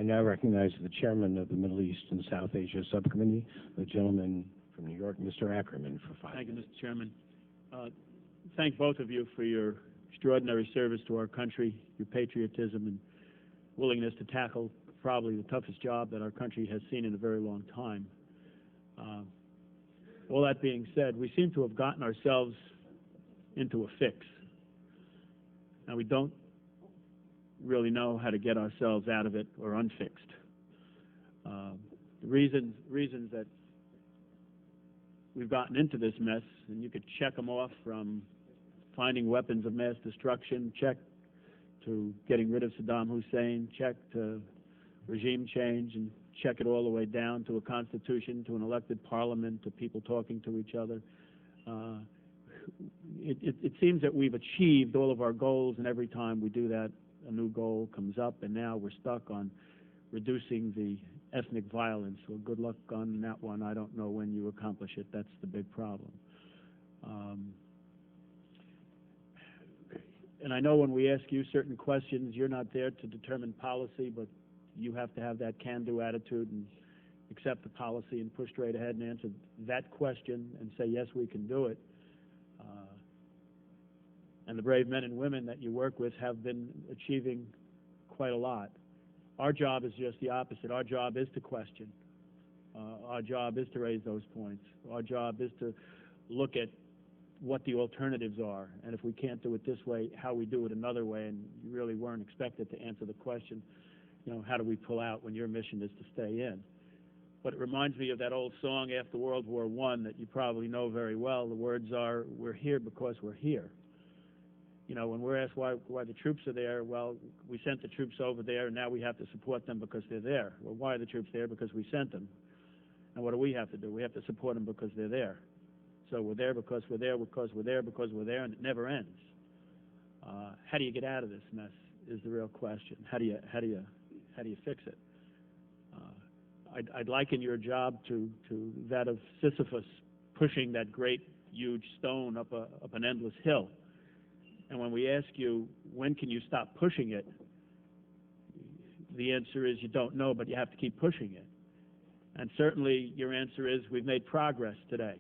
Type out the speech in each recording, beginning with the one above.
now recognize the chairman of the Middle East and South Asia Subcommittee, the gentleman from New York, Mr. Ackerman, for 5 minutes. Thank you, Mr. Chairman. Thank both of you for your extraordinary service to our country, your patriotism and willingness to tackle probably the toughest job that our country has seen in a very long time. All that being said, we seem to have gotten ourselves into a fix. Now, we don't really know how to get ourselves out of it or unfixed. The reasons that we've gotten into this mess, and you could check them off from finding weapons of mass destruction, check to getting rid of Saddam Hussein, check to regime change, and check it all the way down to a constitution, to an elected parliament, to people talking to each other. It seems that we've achieved all of our goals, and every time we do that, a new goal comes up, and now we're stuck on reducing the ethnic violence. Well, good luck on that one. I don't know when you accomplish it. That's the big problem. And I know when we ask you certain questions, you're not there to determine policy, but you have to have that can-do attitude and accept the policy and push straight ahead and answer that question and say, yes, we can do it. And the brave men and women that you work with have been achieving quite a lot. Our job is just the opposite. Our job is to question. Our job is to raise those points. Our job is to look at what the alternatives are, and if we can't do it this way, how we do it another way. And you really weren't expected to answer the question, how do we pull out when your mission is to stay in? But it reminds me of that old song after World War I that you probably know very well. The words are, we're here because we're here. When we're asked why the troops are there, well, we sent the troops over there, and now we have to support them because they're there. Well, why are the troops there? Because we sent them. And what do we have to do? We have to support them because they're there. So we're there because we're there, because we're there, because we're there, and it never ends. How do you get out of this mess is the real question. How do you fix it? I'd liken your job to that of Sisyphus pushing that great, huge stone up an endless hill. And when we ask you, when can you stop pushing it, the answer is you don't know, but you have to keep pushing it. And certainly your answer is we've made progress today.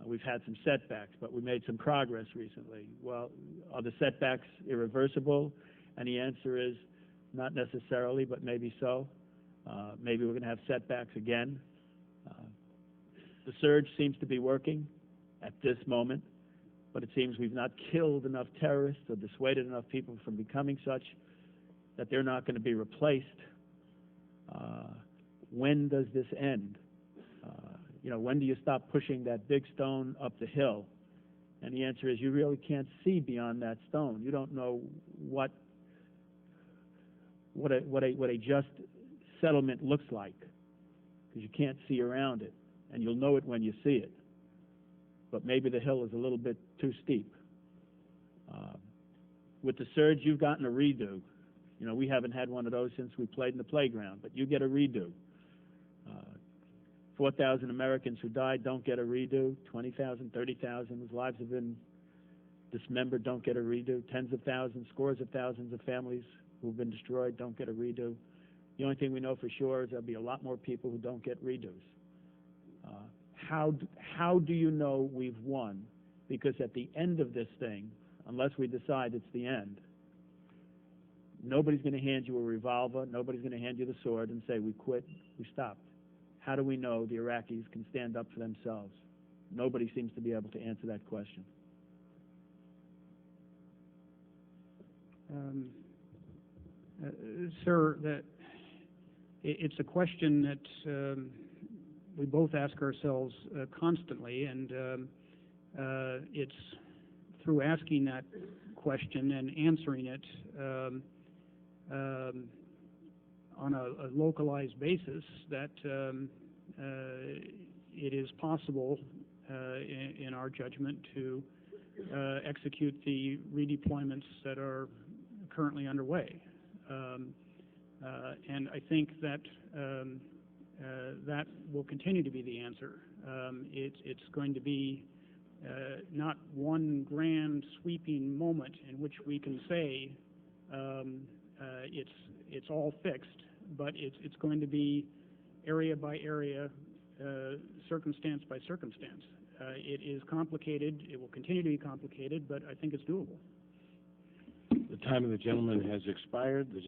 We've had some setbacks, but we made some progress recently. Well, are the setbacks irreversible? And the answer is not necessarily, but maybe so. Maybe we're going to have setbacks again. The surge seems to be working at this moment, but it seems we've not killed enough terrorists or dissuaded enough people from becoming such that they're not going to be replaced. When does this end? When do you stop pushing that big stone up the hill? And the answer is you really can't see beyond that stone. You don't know what a just settlement looks like, because you can't see around it, and you'll know it when you see it. But maybe the hill is a little bit too steep. With the surge, you've gotten a redo. We haven't had one of those since we played in the playground, but you get a redo. 4,000 Americans who died don't get a redo. 20,000, 30,000 whose lives have been dismembered don't get a redo. Tens of thousands, scores of thousands of families who've been destroyed don't get a redo. The only thing we know for sure is there'll be a lot more people who don't get redos. How do you know we've won? Because at the end of this thing, unless we decide it's the end, nobody's going to hand you a revolver, nobody's going to hand you the sword and say, we quit, we stopped. How do we know the Iraqis can stand up for themselves? Nobody seems to be able to answer that question. Sir, it's a question that we both ask ourselves constantly, and it's through asking that question and answering it on a localized basis that it is possible, in our judgment, to execute the redeployments that are currently underway. And I think that that will continue to be the answer. It's going to be not one grand sweeping moment in which we can say it's all fixed. but it's going to be area by area, circumstance by circumstance. It is complicated. It will continue to be complicated, but I think it's doable. The time of the gentleman has expired. The